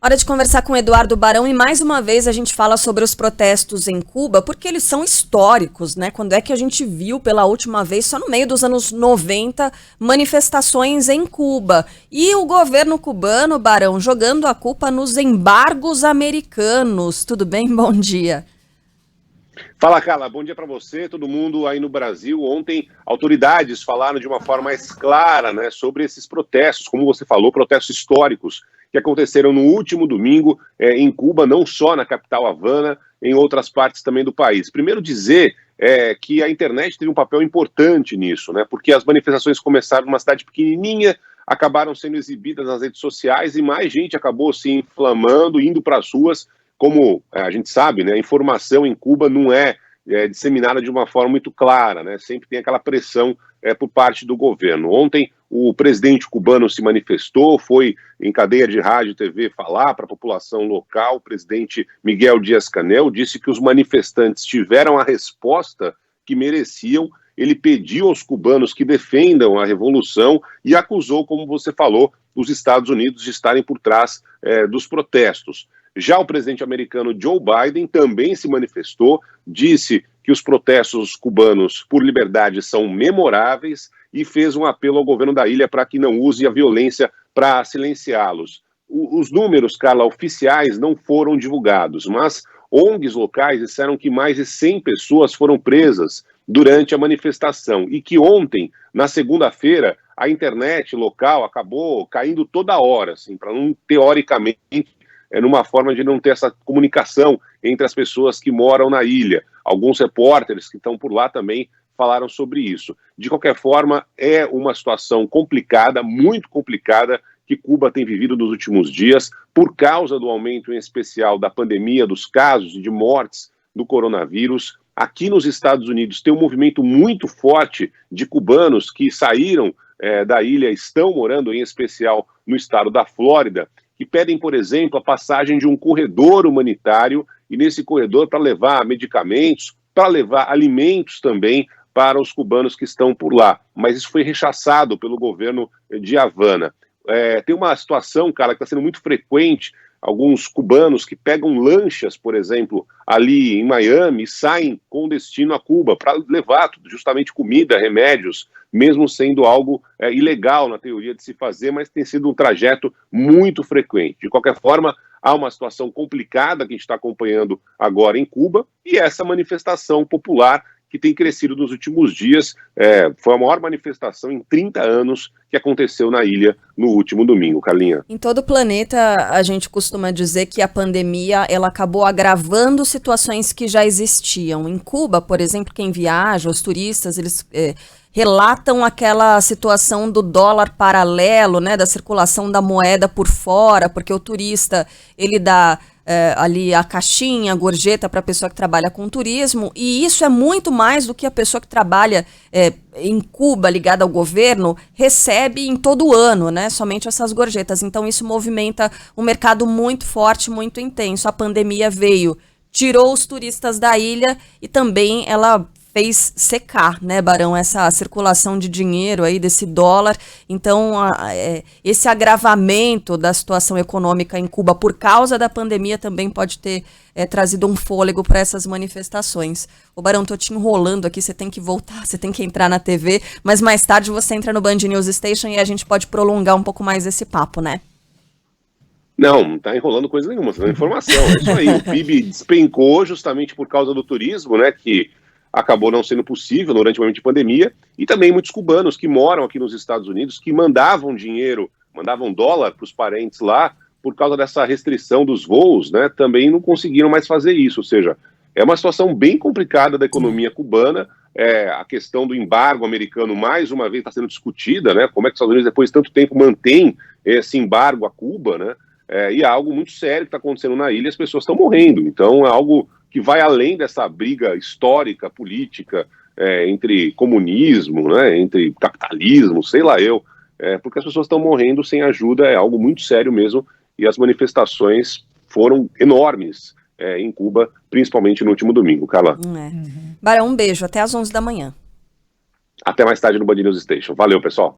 Hora de conversar com o Eduardo Barão e mais uma vez a gente fala sobre os protestos em Cuba, porque eles são históricos, né? Quando é que a gente viu pela última vez, só no meio dos anos 90, manifestações em Cuba. E o governo cubano, Barão, jogando a culpa nos embargos americanos. Tudo bem? Bom dia. Fala, Carla. Bom dia para você, todo mundo aí no Brasil. Ontem, autoridades falaram de uma forma mais clara, né, sobre esses protestos, como você falou, protestos históricos que aconteceram no último domingo em Cuba, não só na capital Havana, em outras partes também do país. Primeiro dizer que a internet teve um papel importante nisso, né, porque as manifestações começaram numa cidade pequenininha, acabaram sendo exibidas nas redes sociais e mais gente acabou se inflamando, indo para as ruas. Como a gente sabe, né, a informação em Cuba não é disseminada de uma forma muito clara, né, sempre tem aquela pressão por parte do governo. Ontem, o presidente cubano se manifestou, foi em cadeia de rádio e TV falar para a população local. O presidente Miguel Díaz-Canel disse que os manifestantes tiveram a resposta que mereciam. Ele pediu aos cubanos que defendam a revolução e acusou, como você falou, os Estados Unidos de estarem por trás dos protestos. Já o presidente americano Joe Biden também se manifestou, disse que os protestos cubanos por liberdade são memoráveis e fez um apelo ao governo da ilha para que não use a violência para silenciá-los. Os números, Carla, oficiais não foram divulgados, mas ONGs locais disseram que mais de 100 pessoas foram presas durante a manifestação e que ontem, na segunda-feira, a internet local acabou caindo toda hora, assim, para não, teoricamente, numa forma de não ter essa comunicação entre as pessoas que moram na ilha. Alguns repórteres que estão por lá também falaram sobre isso. De qualquer forma, é uma situação complicada, muito complicada, que Cuba tem vivido nos últimos dias, por causa do aumento, em especial, da pandemia, dos casos e de mortes do coronavírus. Aqui nos Estados Unidos tem um movimento muito forte de cubanos que saíram da ilha, estão morando, em especial, no estado da Flórida, que pedem, por exemplo, a passagem de um corredor humanitário, e nesse corredor para levar medicamentos, para levar alimentos também para os cubanos que estão por lá. Mas isso foi rechaçado pelo governo de Havana. Tem uma situação, cara, que está sendo muito frequente, alguns cubanos que pegam lanchas, por exemplo, ali em Miami, e saem com destino a Cuba para levar justamente comida, remédios, mesmo sendo algo ilegal na teoria de se fazer, mas tem sido um trajeto muito frequente. De qualquer forma, há uma situação complicada que a gente está acompanhando agora em Cuba, e essa manifestação popular que tem crescido nos últimos dias, foi a maior manifestação em 30 anos que aconteceu na ilha no último domingo, Carlinha. Em todo o planeta, a gente costuma dizer que a pandemia ela acabou agravando situações que já existiam. Em Cuba, por exemplo, quem viaja, os turistas, eles relatam aquela situação do dólar paralelo, né, da circulação da moeda por fora, porque o turista, ele dá ali a caixinha, a gorjeta para a pessoa que trabalha com turismo, e isso é muito mais do que a pessoa que trabalha em Cuba, ligada ao governo, recebe em todo o ano, né? Somente essas gorjetas. Então isso movimenta um mercado muito forte, muito intenso. A pandemia veio, tirou os turistas da ilha e também ela fez secar, né, Barão, essa circulação de dinheiro aí, desse dólar. Então, esse agravamento da situação econômica em Cuba por causa da pandemia também pode ter trazido um fôlego para essas manifestações. Ô, Barão, tô te enrolando aqui, você tem que voltar, você tem que entrar na TV, mas mais tarde você entra no Band News Station e a gente pode prolongar um pouco mais esse papo, né? Não está enrolando coisa nenhuma, você dá informação. É isso aí, o PIB despencou justamente por causa do turismo, né, que acabou não sendo possível durante o momento de pandemia, e também muitos cubanos que moram aqui nos Estados Unidos, que mandavam dinheiro, mandavam dólar para os parentes lá, por causa dessa restrição dos voos, né, também não conseguiram mais fazer isso, ou seja, é uma situação bem complicada da economia cubana. A questão do embargo americano, mais uma vez, está sendo discutida, né, como é que os Estados Unidos, depois de tanto tempo, mantém esse embargo a Cuba, né, e é algo muito sério que está acontecendo na ilha, as pessoas estão morrendo, então é algo que vai além dessa briga histórica, política, entre comunismo, né, entre capitalismo, sei lá eu, porque as pessoas estão morrendo sem ajuda, é algo muito sério mesmo, e as manifestações foram enormes em Cuba, principalmente no último domingo, Carla. Barão, um beijo, até às 11 da manhã. Até mais tarde no Band News Station. Valeu, pessoal.